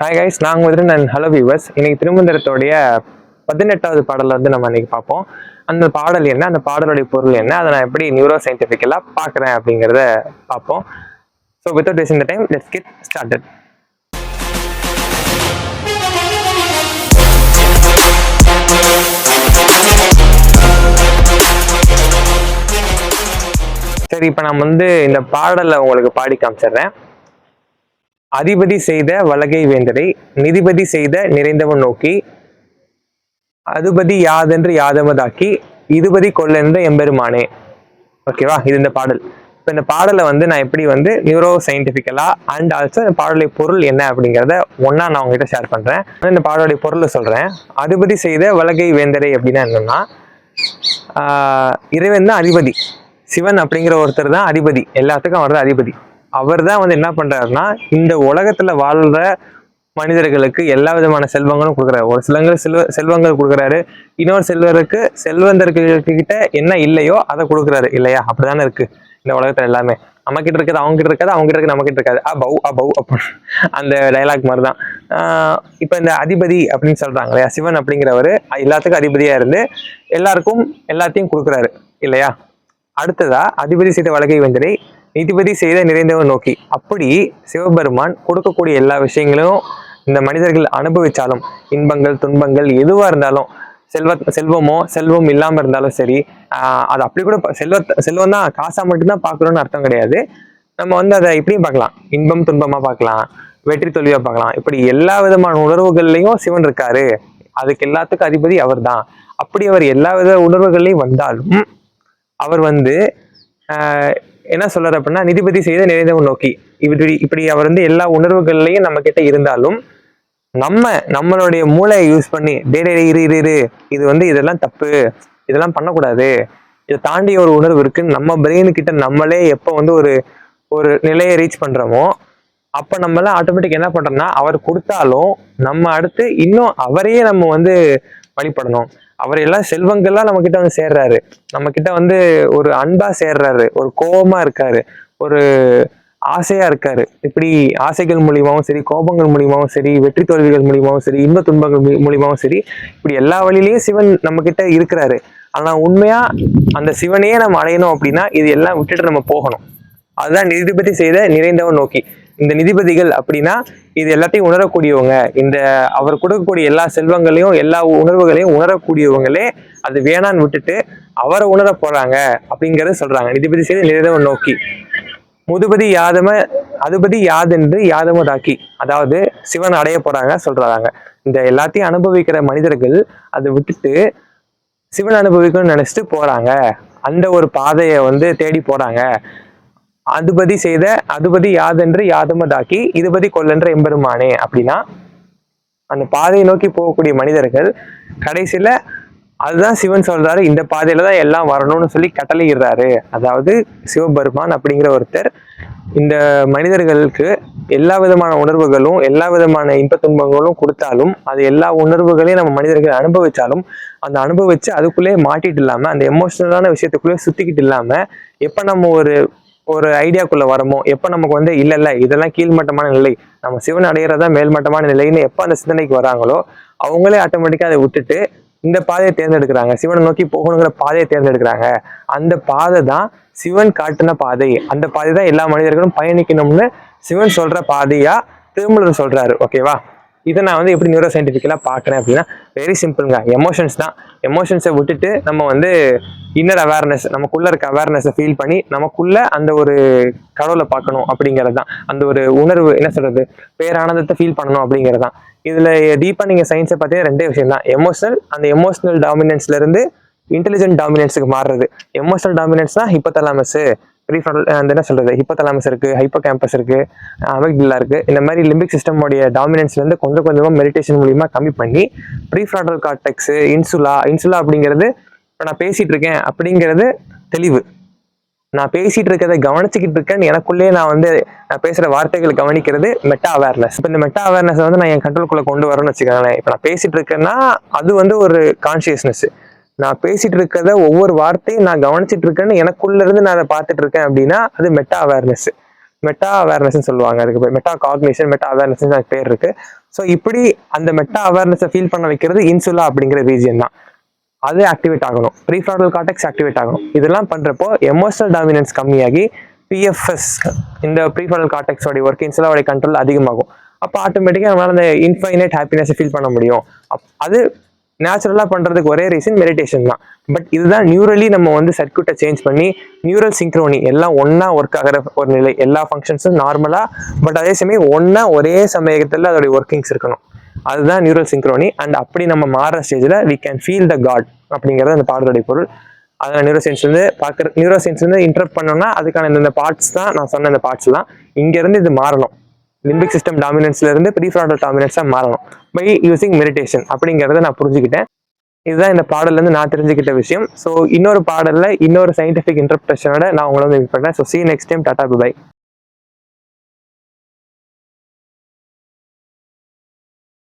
Hi guys, நாங்கள் வந்துட்டு நான் ஹலோ வியூவர்ஸ். இன்னைக்கு திருமந்திரத்தோடைய 18வது பாடலை வந்து நம்ம இன்னைக்கு பார்ப்போம். அந்த பாடல் என்ன, அந்த பாடலுடைய பொருள் என்ன, அதை நான் எப்படி நியூரோ சயின்டிஃபிக்கலாக பார்க்குறேன் அப்படிங்கிறத பார்ப்போம். So without wasting the time, let's get started. சரி, இப்போ நான் வந்து இந்த பாடலை உங்களுக்கு பாடி காமிச்சிடுறேன். அதிபதி செய்த வலகை வேந்தரை நிதிபதி செய்த நிறைந்தவன் நோக்கி அதுபதி யாதென்று யாதமதாக்கி இதுபதி கொள்ளென்ற எம்பெருமானே. ஓகேவா, இது இந்த பாடல். இப்போ இந்த பாடலை வந்து நான் எப்படி வந்து நியூரோ சயின்டிஃபிக்கலா அண்ட் ஆல்சோ இந்த பாடலுடைய பொருள் என்ன அப்படிங்கிறத ஒன்னா நான் உங்ககிட்ட ஷேர் பண்றேன். இந்த பாடலுடைய பொருளை சொல்றேன். அதிபதி செய்த வலகை வேந்தரை அப்படின்னா என்னன்னா, இறைவன் தான் அதிபதி. சிவன் அப்படிங்கிற ஒருத்தர் தான் அதிபதி, எல்லாத்துக்கும் அவர் தான் அதிபதி. அவர் தான் வந்து என்ன பண்றாருன்னா, இந்த உலகத்துல வாழ்ற மனிதர்களுக்கு எல்லா விதமான செல்வங்களும் கொடுக்குறாரு. ஒரு சிலங்களுக்கு செல்வங்கள் கொடுக்குறாரு, இன்னொரு செல்வந்தர்கள் கிட்ட என்ன இல்லையோ அதை கொடுக்குறாரு இல்லையா? அப்படிதானே இருக்கு இந்த உலகத்துல எல்லாமே. நம்ம கிட்ட இருக்கிறது அவங்க கிட்ட இருக்காது, அவங்க கிட்ட இருக்கு நம்ம கிட்ட இருக்காது. அபவ் அப்போ அந்த டைலாக் மாதிரிதான். இப்ப இந்த அதிபதி அப்படின்னு சொல்றாங்க இல்லையா, சிவன் அப்படிங்கிறவரு எல்லாத்துக்கும் அதிபதியா இருந்து எல்லாருக்கும் எல்லாத்தையும் கொடுக்குறாரு இல்லையா? அடுத்ததா அதிபதி செய்த வலகை வெந்தரை நீதிபதி செய்த நிறைந்தவன் நோக்கி. அப்படி சிவபெருமான் கொடுக்கக்கூடிய எல்லா விஷயங்களும் இந்த மனிதர்கள் அனுபவிச்சாலும், இன்பங்கள் துன்பங்கள் எதுவா இருந்தாலும், செல்வம் இல்லாம இருந்தாலும் சரி, அது அப்படி கூட செல்வம் தான் காசா மட்டும்தான் பார்க்கணும்னு அர்த்தம் கிடையாது. நம்ம வந்து அதை இப்படியும் பார்க்கலாம், இன்பம் துன்பமா பார்க்கலாம், வெற்றி தோல்வியா பார்க்கலாம். இப்படி எல்லா விதமான உணர்வுகள்லையும் சிவன் இருக்காரு. அதுக்கு எல்லாத்துக்கும் அதிபதி அவர் தான். அப்படி அவர் எல்லா வித உணர்வுகள்லையும் வந்தாலும் அவர் வந்து என்ன சொல்றாரு அப்படின்னா, நிதிபதி செய்த நிறைந்தவன் நோக்கி. இப்படி அவர் வந்து எல்லா உணர்வுகள்லையும் நம்ம கிட்ட இருந்தாலும் நம்மளுடைய மூளையை யூஸ் பண்ணி இரு இது வந்து இதெல்லாம் தப்பு, இதெல்லாம் பண்ணக்கூடாது, இதை தாண்டி ஒரு உணர்வு இருக்குன்னு நம்ம பிரெயின் கிட்ட நம்மளே எப்போ வந்து ஒரு நிலையை ரீச் பண்றோமோ, அப்ப நம்மளாம் ஆட்டோமேட்டிக் என்ன பண்றோம்னா, அவர் கொடுத்தாலும் நம்ம அடுத்து இன்னும் அவரையே நம்ம வந்து வழிபடணும். அவர் எல்லாம் செல்வங்கள்லாம் நம்ம கிட்ட வந்து சேர்றாரு, நம்ம கிட்ட வந்து ஒரு அன்பா சேர்றாரு, ஒரு கோபமா இருக்காரு, ஒரு ஆசையா இருக்காரு. இப்படி ஆசைகள் மூலியமாவும் சரி, கோபங்கள் மூலியமாவும் சரி, வெற்றி தோல்விகள் மூலியமாவும் சரி, இன்ப துன்பங்கள் மூலியமாவும் சரி, இப்படி எல்லா வழியிலையும் சிவன் நம்ம கிட்ட இருக்கிறாரு. ஆனா உண்மையா அந்த சிவனையே நம்ம அடையணும் அப்படின்னா இது எல்லாம் விட்டுட்டு நம்ம போகணும். அதுதான் நிதிபதி செய்த நிறைந்தவன் நோக்கி. இந்த நிதிபதிகள் அப்படின்னா இது எல்லாத்தையும் உணரக்கூடியவங்க, இந்த அவர் கொடுக்கக்கூடிய எல்லா செல்வங்களையும் எல்லா உணர்வுகளையும் உணரக்கூடியவங்களே அது வேணான்னு விட்டுட்டு அவரை உணர போறாங்க அப்படிங்கறத சொல்றாங்க. நிதிபதி செய்த நிறைந்தவன் நோக்கி அதுபதி யாதென்று யாதமதாக்கி. அதாவது சிவன் அடைய போறாங்க சொல்றாங்க. இந்த எல்லாத்தையும் அனுபவிக்கிற மனிதர்கள் அதை விட்டுட்டு சிவன் அனுபவிக்கணும்னு நினைச்சிட்டு போறாங்க, அந்த ஒரு பாதையை வந்து தேடி போறாங்க. அதுபதி யாதென்று யாதமதாக்கி இதுபதி கொள்ளென்ற எம்பெருமானே. அப்படின்னா அந்த பாதையை நோக்கி போகக்கூடிய மனிதர்கள் கடைசியில அதுதான் சிவன் சொல்றாரு, இந்த பாதையில தான் எல்லாம் வரணும்னு சொல்லி கட்டளையிடுறாரு. அதாவது சிவபெருமான் அப்படிங்கிற ஒருத்தர் இந்த மனிதர்களுக்கு எல்லா விதமான உணர்வுகளும் எல்லா விதமான இன்ப துன்பங்களும் கொடுத்தாலும், அது எல்லா உணர்வுகளையும் நம்ம மனிதர்கள் அனுபவிச்சாலும், அந்த அனுபவிச்சு அதுக்குள்ளேயே மாட்டிட்டு இல்லாம, அந்த எமோஷனலான விஷயத்துக்குள்ளேயே சுத்திக்கிட்டு இல்லாம, எப்ப நம்ம ஒரு ஐடியாக்குள்ள வரமோ, எப்ப நமக்கு வந்து இல்ல இதெல்லாம் கீழ்மட்டமான நிலை, நம்ம சிவன் அடையிறதா மேல்மட்டமான நிலைன்னு எப்ப அந்த சிந்தனைக்கு வராங்களோ, அவங்களே ஆட்டோமேட்டிக்கா அதை விட்டுட்டு இந்த பாதையை தேர்ந்தெடுக்கிறாங்க, சிவனை நோக்கி போகணுங்கிற பாதையை தேர்ந்தெடுக்கிறாங்க. அந்த பாதை தான் சிவன் காட்டின பாதை. அந்த பாதை தான் எல்லா மனிதர்களும் பயணிக்கணும்னு சிவன் சொல்ற பாதையா திருமூலர் சொல்றாரு. ஓகேவா, இதை நான் வந்து எப்படி நியூரோ சயின்டிஃபிக்கலா பாக்குறேன் அப்படின்னா, வெரி சிம்பிள்ங்க. எமோஷன்ஸ் தான். எமோஷன்ஸை விட்டுட்டு நம்ம வந்து இன்னர் அவேர்னஸ், நமக்குள்ள இருக்க அவேர்னஸை ஃபீல் பண்ணி நமக்குள்ள அந்த ஒரு கடவுளை பார்க்கணும் அப்படிங்கிறது தான். அந்த ஒரு உணர்வு என்ன சொல்றது, பேரானந்தத்தை ஃபீல் பண்ணணும் அப்படிங்கிறது தான். இதுல டீப்பா நீங்க சயின்ஸை பார்த்தீங்கன்னா ரெண்டே விஷயம் தான். அந்த எமோஷனல் டாமினன்ஸ்ல இருந்து இன்டெலிஜென்ட் டாமினன்ஸுக்கு மாறுறது. எமோஷனல் டாமினன்ஸ்னா ஹிப்போதலாமஸ், அந்த என்ன சொல்றது, ஹிப்போதலாமஸ் இருக்கு, ஹைப்போகேம்பஸ் இருக்கு, அமிக்டலா இருக்கு. இந்த மாதிரி லிம்பிக் சிஸ்டமோடைய டாமினன்ஸ்ல இருந்து கொஞ்சம் கொஞ்சமா மெடிடேஷன் மூலியமா கம்மி பண்ணி ப்ரீஃப்ரான்டல் கார்டெக்ஸ், இன்சுலா அப்படிங்கிறது இப்போ நான் பேசிட்டு இருக்கேன் அப்படிங்கிறது தெளிவு. நான் பேசிட்டு இருக்கிறத கவனிச்சுக்கிட்டு இருக்கேன்னு எனக்குள்ளேயே நான் பேசுற வார்த்தைகளை கவனிக்கிறது மெட்டா அவேர்னஸ். இப்போ இந்த மெட்டா அவேர்னஸ் வந்து நான் என் கண்ட்ரோல்குள்ள கொண்டு வரணும்னு வச்சுக்கோங்களேன். இப்போ நான் பேசிட்டு இருக்கேன்னா அது வந்து ஒரு கான்சியஸ்னஸ். நான் பேசிட்டு இருக்கிறத ஒவ்வொரு வார்த்தையும் நான் கவனிச்சிட்டு இருக்கேன்னு எனக்குள்ள இருந்து நான் அதை பார்த்துட்டு இருக்கேன் அப்படின்னா அது மெட்டா அவேர்னஸ். மெட்டா அவேர்னஸ்ன்னு சொல்லுவாங்க. அதுக்கு பேர் மெட்டா காக்னிஷன், மெட்டா அவேர்னஸ் அதுக்கு பேர் இருக்கு. ஸோ இப்படி அந்த மெட்டா அவேர்னஸை ஃபீல் பண்ண வைக்கிறது இன்சுலா அப்படிங்கிற ரீஜியன் தான். அது ஆக்டிவேட் ஆகணும், ப்ரீஃப்ரான்டல் கார்டெக்ஸ் ஆக்டிவேட் ஆகணும். இதெல்லாம் பண்றப்போ எமோஷனல் டாமினன்ஸ் கம்மியாகி பிஎஃப்எஸ் இந்த ப்ரீஃப்ரான்டல் கார்டெக்ஸோட ஒர்க் இன்சுலாவோட கண்ட்ரோல் அதிகமாகும். அப்போ ஆட்டோமேட்டிக்காக நம்மளால அந்த இன்ஃபைனைட் ஹாப்பினஸை ஃபீல் பண்ண முடியும். அது நேச்சுரலாக பண்ணுறதுக்கு ஒரே ரீசன் மெடிடேஷன் தான். பட் இதுதான் நியூரலி நம்ம வந்து சர்க்யூட்டை சேஞ்ச் பண்ணி நியூரல் சிங்க்ரோனி எல்லாம் ஒன்றா ஒர்க் ஆகிற ஒரு நிலை. எல்லா ஃபங்க்ஷன்ஸும் நார்மலாக பட் அதே சமயம் ஒன்றா ஒரே சமயத்தில் அதோடைய ஒர்க்கிங்ஸ் இருக்கணும். அதுதான் நியூரல் சிங்க்ரோனி. அண்ட் அப்படி நம்ம மாறுற ஸ்டேஜில் we can feel the God அப்படிங்கிறது அந்த பாடலுடைய பொருள். அதை நியூரோ சயின்ஸ்லேருந்து இன்டரப்ட் பண்ணோம்னா அதுக்கான இந்த பார்ட்ஸ் தான் நான் சொன்ன இந்த பார்ட்ஸ் தான். இங்கேருந்து இது மாறணும், லிம்பிக் சிஸ்டம் டாமினன்ஸ்ல இருந்து ப்ரீஃப்ரான்டல் டாமினன்ஸா மாறணும் பை யூசிங் மெடிடேஷன் அப்படிங்கிறத நான் புரிஞ்சுக்கிட்டேன். இதுதான் இந்த பாடல்ல இருந்து நான் தெரிஞ்சுக்கிட்ட விஷயம். ஸோ இன்னொரு பாடல்ல இன்னொரு சயின்டிஃபிக் இன்டர்பிரேஷனோட நான் உங்களை வந்து மீட் பண்றேன். So see you next time. டாடா பை.